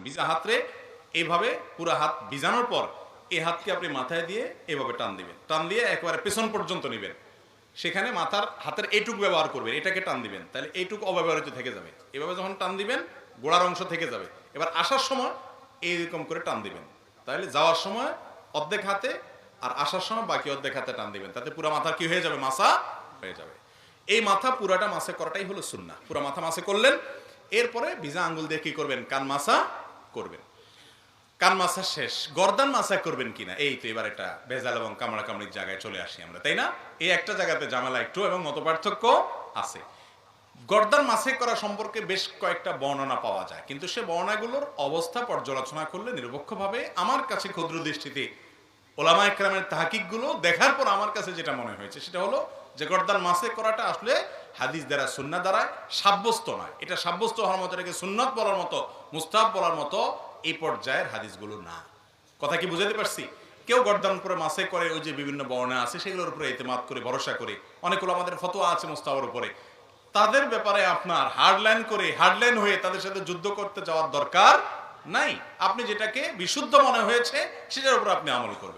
ভিজা হাতরে এইভাবে পুরো হাত ভিজানোর পর এই হাতকে আপনি মাথায় দিয়ে এভাবে টান দিবেন, টান দিয়ে একেবারে পেছন পর্যন্ত নেবেন, সেখানে মাথার হাতের এইটুক ব্যবহার করবেন, এটাকে টান দিবেন, তাহলে এইটুক অব্যবহৃত থেকে যাবে। এভাবে যখন টান দিবেন গোড়ার অংশ থেকে যাবে। এবার আসার সময় এইরকম করে টান দিবেন, তাহলে যাওয়ার সময় অর্ধেক হাতে আর আসার সময় বাকি অর্ধেক হাতে টান দিবেন, তাতে পুরো মাথা কি হয়ে যাবে, মাসা হয়ে যাবে। এই মাথা পুরাটা মাসে করাটাই হলো সুন্নাহ। পুরো মাথা মাসে করলেন, এরপরে ভিজা আঙ্গুল দিয়ে কি করবেন, কান মাসা করবেন। কান মাসা শেষ, গর্দান মাসা করবেন কিনা, এই তো এবার একটা ভেজাল এবং কামড়া কামড়ির জায়গায় চলে আসি আমরা, তাই না? এই একটা জায়গাতে ঝামেলা একটু এবং মত পার্থক্য আছে। গর্দান মাসে করা সম্পর্কে বেশ কয়েকটা বর্ণনা পাওয়া যায়, কিন্তু সে বর্ণনাগুলোর অবস্থা পর্যালোচনা করলে নিরপেক্ষভাবে আমার কাছে ক্ষুদ্র দৃষ্টিতে ওলামায়ে কেরামের তাহকিকগুলো দেখার পর আমার কাছে যেটা মনে হয়েছে সেটা হলো যে গর্দান মাসে করাটা আসলে হাদিস দ্বারা সুন্নাহ দ্বারা সাব্যস্ত নয়। এটা সাব্যস্ত হওয়ার মতো, এটাকে সুন্নাত বলার মতো, মুস্তাহাব বলার মতো এই পর্যায়ের হাদিসগুলো না। কথা কি বুঝাতে পারছি? কেউ গর্দান করে মাসে করে, ওই যে বিভিন্ন বর্ণনা আছে সেগুলোর উপরে ইতিমাদ করে ভরসা করে, অনেকগুলো আমাদের ফতোয়া আছে মুস্তাহাবের উপরে, তাদের ব্যাপারে আপনার হার্ডলাইন হয়ে তাদের সাথে যুদ্ধ করতে যাওয়ার দরকার নাই। আপনি যেটাকে বিশুদ্ধ মনে হয়েছে সেটার উপর আপনি আমল করবেন।